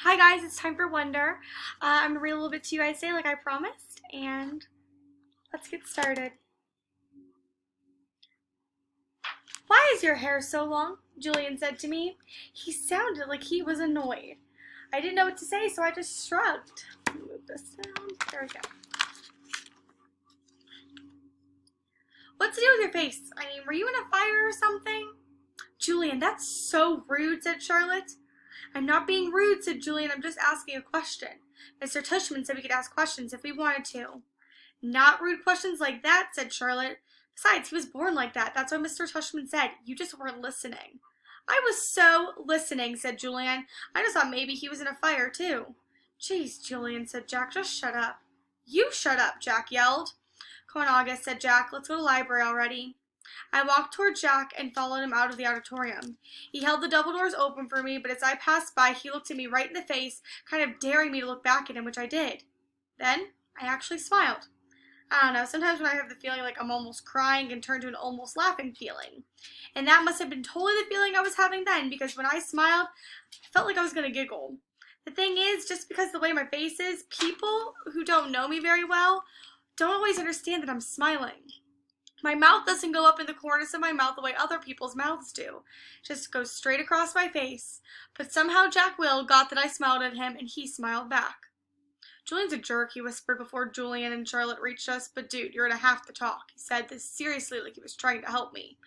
Hi guys, it's time for Wonder. I'm gonna read a little bit to you guys today like I promised, and let's get started. Why is your hair so long? Julian said to me. He sounded like he was annoyed. I didn't know what to say, so I just shrugged. Move this down. There we go. What's the deal with your face? I mean, were you in a fire or something? Julian, that's so rude, said Charlotte. I'm not being rude, said Julian. I'm just asking a question. Mr. Tushman said we could ask questions if we wanted to. Not rude questions like that, said Charlotte. Besides, he was born like that. That's what Mr. Tushman said. You just weren't listening. I was so listening, said Julian. I just thought maybe he was in a fire, too. Jeez, Julian, said Jack. Just shut up. You shut up, Jack yelled. Come on, August, said Jack. Let's go to the library already. I walked toward Jack and followed him out of the auditorium. He held the double doors open for me, but as I passed by, he looked at me right in the face, kind of daring me to look back at him, which I did. Then, I actually smiled. I don't know, sometimes when I have the feeling like I'm almost crying, it can turn to an almost laughing feeling. And that must have been totally the feeling I was having then, because when I smiled, I felt like I was going to giggle. The thing is, just because the way my face is, people who don't know me very well don't always understand that I'm smiling. My mouth doesn't go up in the corners of my mouth the way other people's mouths do. It just goes straight across my face. But somehow Jack Will got that I smiled at him, and he smiled back. Julian's a jerk, he whispered before Julian and Charlotte reached us. But dude, you're gonna have to talk. He said this seriously like he was trying to help me.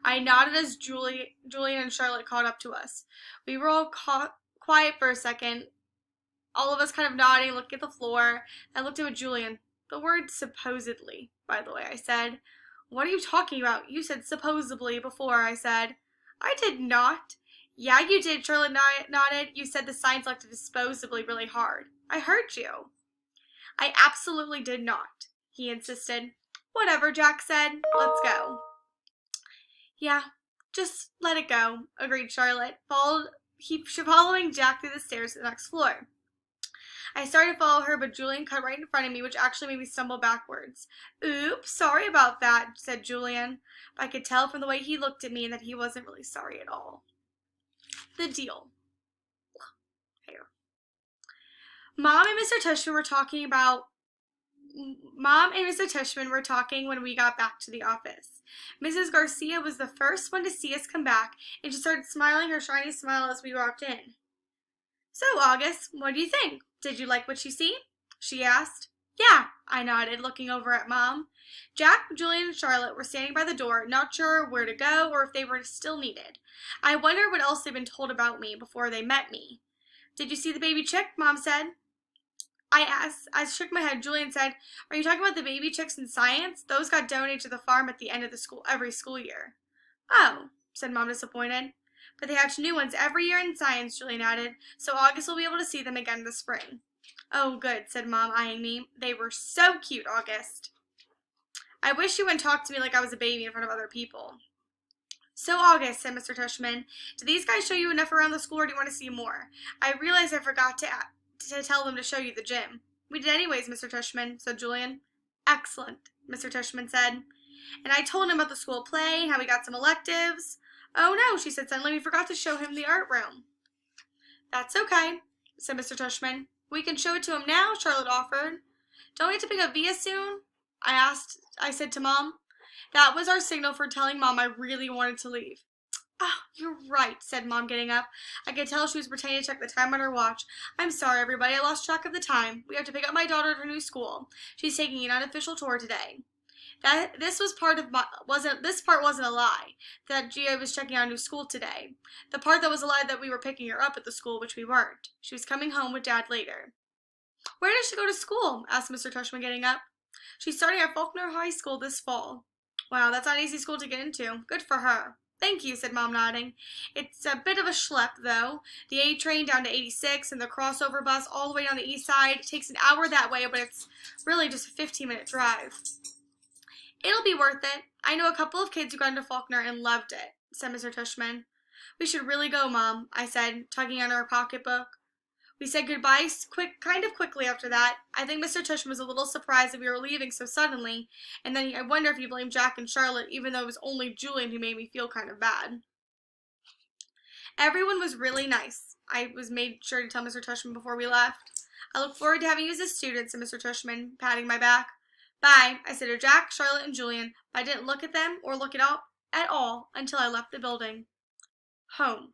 I nodded as Julian and Charlotte caught up to us. We were all quiet for a second, all of us kind of nodding, looking at the floor. I looked at Julian. The word supposedly, by the way, I said. What are you talking about? You said supposedly before, I said. I did not. Yeah, you did, Charlotte nodded. You said the sign selected disposably really hard. I heard you. I absolutely did not, he insisted. Whatever, Jack said. Let's go. Yeah, just let it go, agreed Charlotte, following Jack through the stairs to the next floor. I started to follow her, but Julian cut right in front of me, which actually made me stumble backwards. Oops, sorry about that, said Julian. But I could tell from the way he looked at me that he wasn't really sorry at all. The deal. Here. Mom and Mr. Tushman were talking when we got back to the office. Mrs. Garcia was the first one to see us come back, and she started smiling her shiny smile as we walked in. So, August, what do you think? Did you like what you see? She asked. Yeah, I nodded, looking over at Mom. Jack, Julian, and Charlotte were standing by the door, not sure where to go or if they were still needed. I wondered what else they'd been told about me before they met me. Did you see the baby chick? Mom said. I asked. I shook my head. Julian said, Are you talking about the baby chicks in science? Those got donated to the farm at the end of every school year. Oh, said Mom, disappointed. But they hatch new ones every year in science, Julian added, so August will be able to see them again this spring. Oh, good, said Mom, eyeing me. They were so cute, August. I wish you wouldn't talk to me like I was a baby in front of other people. So, August, said Mr. Tushman, did these guys show you enough around the school, or do you want to see more? I realized I forgot to tell them to show you the gym. We did anyways, Mr. Tushman, said Julian. Excellent, Mr. Tushman said. And I told him about the school play and how we got some electives. Oh no, she said suddenly, we forgot to show him the art room. That's okay, said Mr. Tushman. We can show it to him now, Charlotte offered. Don't we have to pick up Via soon? I said to Mom. That was our signal for telling Mom I really wanted to leave. Oh, you're right, said Mom, getting up. I could tell she was pretending to check the time on her watch. I'm sorry, everybody, I lost track of the time. We have to pick up my daughter at her new school. She's taking an unofficial tour today. This part wasn't a lie, that Gia was checking out a new school today. The part that was a lie that we were picking her up at the school, which we weren't. She was coming home with Dad later. Where does she go to school? Asked Mr. Tushman, getting up. She's starting at Faulkner High School this fall. Wow, that's not an easy school to get into. Good for her. Thank you, said Mom, nodding. It's a bit of a schlep, though. The A train down to 86 and the crossover bus all the way down the east side. It takes an hour that way, but it's really just a 15-minute drive. It'll be worth it. I know a couple of kids who got into Faulkner and loved it, said Mr. Tushman. We should really go, Mom, I said, tugging on her pocketbook. We said goodbye kind of quickly after that. I think Mr. Tushman was a little surprised that we were leaving so suddenly, and then I wonder if he blamed Jack and Charlotte, even though it was only Julian who made me feel kind of bad. Everyone was really nice. I was made sure to tell Mr. Tushman before we left. I look forward to having you as a student, said Mr. Tushman, patting my back. Bye, I said to Jack, Charlotte, and Julian, but I didn't look at them or look it up at all until I left the building. Home.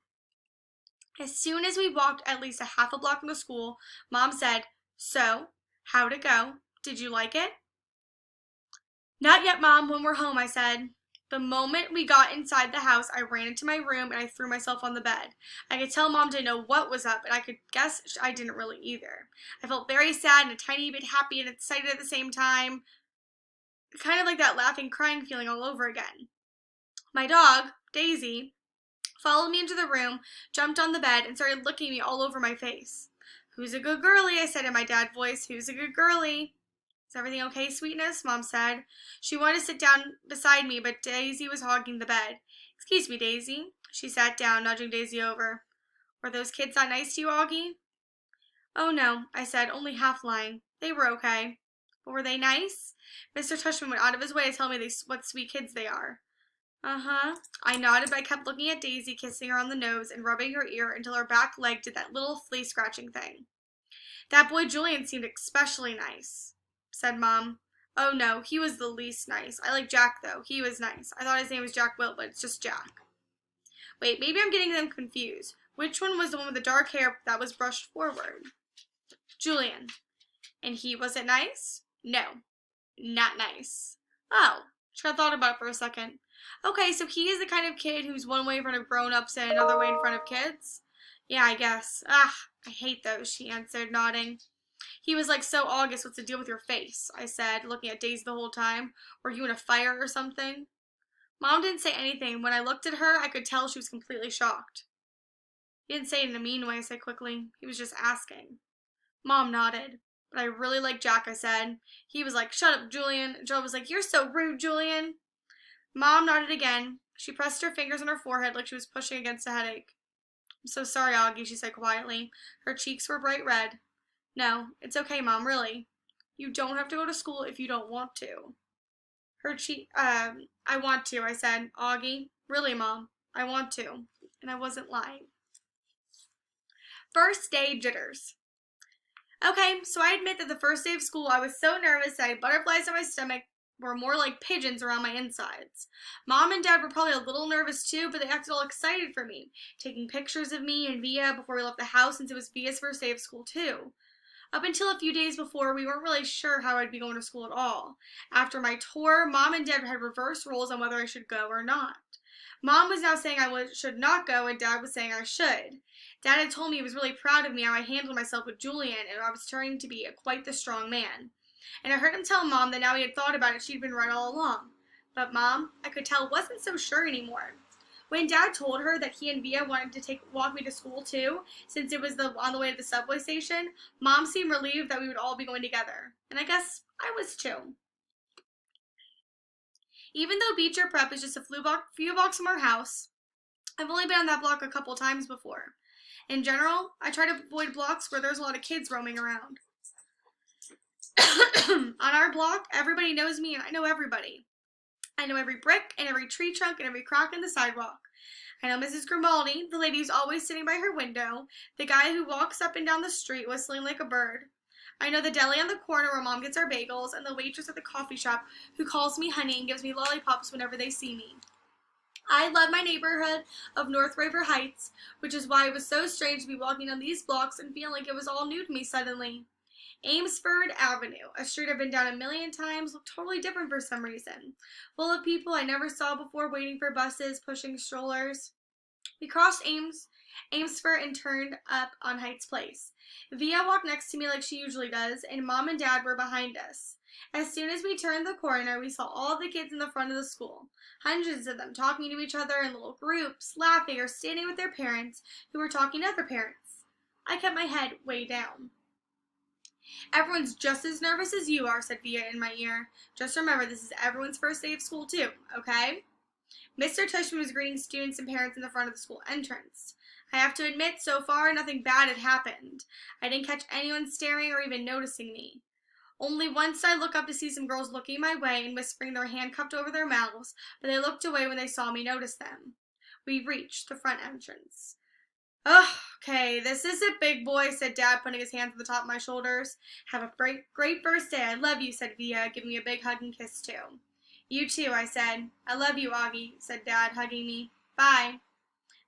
As soon as we walked at least a half a block from the school, Mom said, "So, how'd it go? Did you like it?" "Not yet, Mom, when we're home," I said. The moment we got inside the house, I ran into my room and I threw myself on the bed. I could tell Mom didn't know what was up, and I could guess I didn't really either. I felt very sad and a tiny bit happy and excited at the same time. Kind of like that laughing, crying feeling all over again. My dog, Daisy, followed me into the room, jumped on the bed, and started licking me all over my face. "Who's a good girlie?" I said in my dad's voice. "Who's a good girlie?" "Is everything okay, sweetness?" Mom said. She wanted to sit down beside me, but Daisy was hogging the bed. "Excuse me, Daisy." She sat down, nudging Daisy over. "Were those kids not nice to you, Augie?" "Oh, no," I said, only half lying. "They were okay." "But were they nice?" Mr. Tushman went out of his way to tell me what sweet kids they are. "Uh-huh." I nodded, but I kept looking at Daisy, kissing her on the nose and rubbing her ear until her back leg did that little flea scratching thing. "That boy Julian seemed especially nice," said Mom. "Oh, no, he was the least nice. I like Jack, though. He was nice. I thought his name was Jack Wilt, but it's just Jack." Wait, maybe I'm getting them confused. Which one was the one with the dark hair that was brushed forward? Julian. And he wasn't nice? No, not nice. Oh, should have thought about it for a second. Okay, so he is the kind of kid who's one way in front of grown-ups and another way in front of kids? Yeah, I guess. I hate those, she answered, nodding. He was like, "So, August, what's the deal with your face?" I said, looking at Daisy the whole time. "Were you in a fire or something?" Mom didn't say anything. When I looked at her, I could tell she was completely shocked. "He didn't say it in a mean way," I said quickly. "He was just asking." Mom nodded. "But I really like Jack," I said. "He was like, 'Shut up, Julian.' Joe was like, 'You're so rude, Julian.'" Mom nodded again. She pressed her fingers on her forehead like she was pushing against a headache. "I'm so sorry, Augie," she said quietly. Her cheeks were bright red. "No, it's okay, Mom, really. You don't have to go to school if you don't want to." I want to," I said. "Augie, really, Mom, I want to." And I wasn't lying. First day jitters. Okay, so I admit that the first day of school I was so nervous that I had butterflies in my stomach were more like pigeons around my insides. Mom and Dad were probably a little nervous too, but they acted all excited for me, taking pictures of me and Via before we left the house since it was Via's first day of school too. Up until a few days before, we weren't really sure how I'd be going to school at all. After my tour, Mom and Dad had reversed roles on whether I should go or not. Mom was now saying should not go, and Dad was saying I should. Dad had told me he was really proud of me how I handled myself with Julian, and I was turning to be quite the strong man. And I heard him tell Mom that now he had thought about it, she'd been right all along. But Mom, I could tell, wasn't so sure anymore. When Dad told her that he and Via wanted to walk me to school too, since it was on the way to the subway station, Mom seemed relieved that we would all be going together. And I guess I was too. Even though Beecher Prep is just a few blocks from our house, I've only been on that block a couple times before. In general, I try to avoid blocks where there's a lot of kids roaming around. On our block, everybody knows me and I know everybody. I know every brick and every tree trunk and every crack in the sidewalk. I know Mrs. Grimaldi, the lady who's always sitting by her window, the guy who walks up and down the street whistling like a bird. I know the deli on the corner where Mom gets our bagels, and the waitress at the coffee shop who calls me honey and gives me lollipops whenever they see me. I love my neighborhood of North River Heights, which is why it was so strange to be walking down these blocks and feeling like it was all new to me suddenly. Amesford Avenue, a street I've been down a million times, looked totally different for some reason. Full of people I never saw before waiting for buses, pushing strollers. We crossed Amesford and turned up on Heights Place. Via walked next to me like she usually does, and Mom and Dad were behind us. As soon as we turned the corner, we saw all the kids in the front of the school. Hundreds of them talking to each other in little groups, laughing or standing with their parents who were talking to other parents. I kept my head way down. "Everyone's just as nervous as you are," said Via in my ear. "Just remember, this is everyone's first day of school too, okay?" Mr. Tushman was greeting students and parents in the front of the school entrance. I have to admit, so far, nothing bad had happened. I didn't catch anyone staring or even noticing me. Only once did I look up to see some girls looking my way and whispering their hand cupped over their mouths, but they looked away when they saw me notice them. We reached the front entrance. Oh, okay, this is it, big boy, said Dad, putting his hands on the top of my shoulders. Have a great first day. I love you, said Via, giving me a big hug and kiss, too. You too, I said. I love you, Augie, said Dad, hugging me. Bye.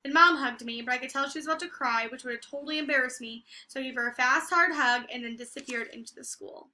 Then Mom hugged me, but I could tell she was about to cry, which would have totally embarrassed me, so I gave her a fast, hard hug and then disappeared into the school.